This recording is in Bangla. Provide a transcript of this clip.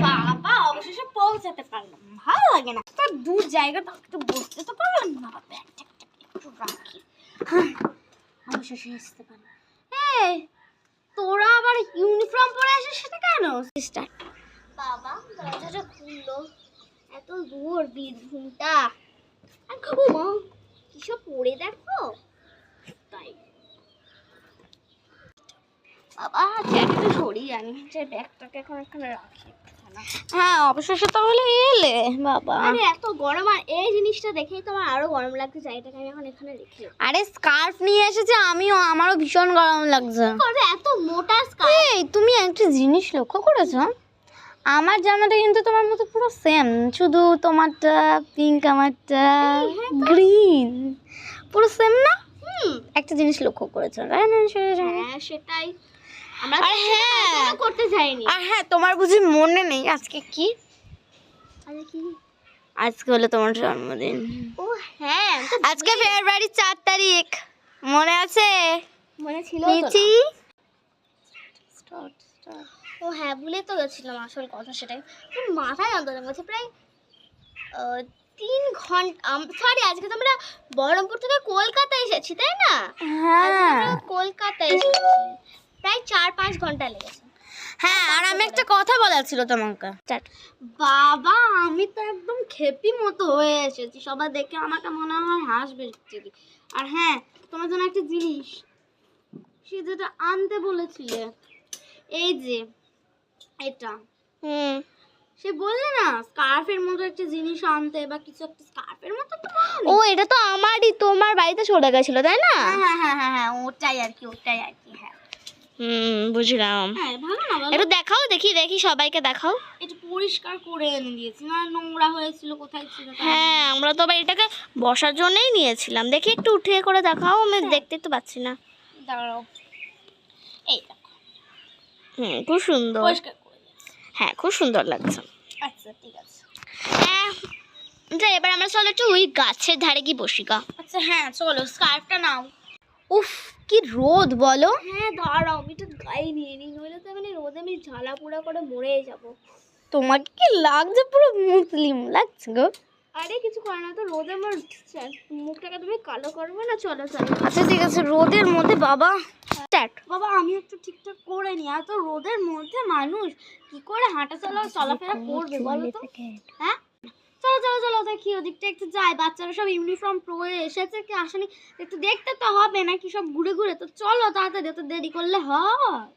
বাবা অবশেষে পৌঁছাতে পারলাম, ভালো লাগে না তো দূর জায়গাটা, একটু বসতে তো পারলাম না। ব্যাগটা একটু রাখি, অবশেষে আসতে পারলাম। এই তোরা আবার ইউনিফর্ম পরে আসিস সেটা কেন? সিস্টার বাবা দরজাটা খুললো, এত দূর বীরভূমটা, আর মা কিসব পড়ে দেখো তাই। বাবা জ্যাকেটটা সরিয়ে আনি, যে ব্যাগটাকে এখন এখানে রাখি। হ্যাঁ অবশেষে তাহলে এলে বাবা। আরে এত গরম, আর এই জিনিসটা দেখেই তো আমার আরো গরম লাগছে, জায়গাটাকে আমি এখন এখানে রেখে। আরে স্কার্ফ নিয়ে এসেছে আমিও, আমারও ভীষণ গরম লাগছে। এত মোটা স্কার্ফ। এই তুমি একটা জিনিস লক্ষ্য করেছো, আমার জামাটা কিন্তু তোমার মতো পুরো সেম, শুধু তোমারটা পিঙ্ক আমারটা গ্রিন, পুরো সেম না? একটা জিনিস লক্ষ্য করেছো? হ্যাঁ সেটাই আমরা করতে যাইনি। আর হ্যাঁ তোমার বুঝি মনে নেই আজকে কি? আজকে কি? আজকে হলো তোমার জন্মদিন। ও হ্যাঁ আজকে ফেব্রুয়ারি 4 তারিখ, মনে আছে? মনে ছিল মিচি। ও হ্যাঁ ভুলে তো গেছিলাম আসল কথা, সেটাই মাথায় আনতে গেছে। প্রায় 3 ঘন্টা, সরি আজকে তো আমরা বহরমপুর থেকে কলকাতা এসেছি তাই না? হ্যাঁ কলকাতা এসেছি, প্রায় 4-5 ঘন্টা লেগেছে। হ্যাঁ আর আমি একটা কথা বলার ছিল তোমাকে। বাবা আমি তো একদম খেপি মতো হয়ে এসেছি, সবাই দেখে আমাকে মনে হয় হাসবে। আর হ্যাঁ তোমার জন্য একটা জিনিস, সে যেটা আনতে বলেছিলে, এই যে এটা। সে বললে না স্কার্ফের মতো একটা জিনিস আনতে, বা কিছু একটা স্কার্ফের মতো। ও এটা তো আমারই, তোমার বাড়িতে চলে গেছিল তাই না? হ্যাঁ হ্যাঁ হ্যাঁ হ্যাঁ ওটাই আর কি, ওটাই আর কি। হ্যাঁ বুঝলাম। হ্যাঁ ভালো না? একটু দেখাও, দেখি দেখি সবাইকে দেখাও। এটা পরিষ্কার করে এনে দিয়েছি না, নোংরা হয়েছিল কোথায় ছিল। হ্যাঁ আমরা তো আবার এটাকে বসার জন্যই নিয়েছিলাম, দেখি একটু উঠিয়ে করে দেখাও, আমি দেখতে তো পাচ্ছি না। দাঁড়াও, এই দেখো। খুব সুন্দর, পরিষ্কার করে দিয়েছি। হ্যাঁ খুব সুন্দর লাগছে। আচ্ছা ঠিক আছে, এবার আমরা চলো একটু ওই গাছের ধারে গিয়ে বসি গা। আচ্ছা হ্যাঁ চলো, স্কার্ফটা নাও। উফ কি রোদ বলো। হ্যাঁ দাঁড়াও আমি তো গায়ে নিয়ে নিই, নইলে তো মানে রোদে আমি ঝালা পোড়া করে মরে যাব। তোমাকে কি লাগছে? পুরো মুসলিম লাগছে গো। আরে কিছু করে না তো, রোদে আমার মুখটাকে তুমি কালো করবে না। চলো চলো। আচ্ছা ঠিক আছে, রোদের মধ্যে বাবা বাবা আমি একটু ঠিকঠাক করে নি, এত রোদের মধ্যে মানুষ কি করে হাঁটা চলাফেরা করবে বলো তো? হ্যাঁ চলো চলো চলো দেখি ওদিকটা একটু যাই, বাচ্চারা সব ইউনিফর্ম পরে এসেছে কি আসেনি একটু দেখতে তো হবে নাকি, সব ঘুরে ঘুরে। তো চলো তাড়াতাড়ি, তো দেরি করলে হয়।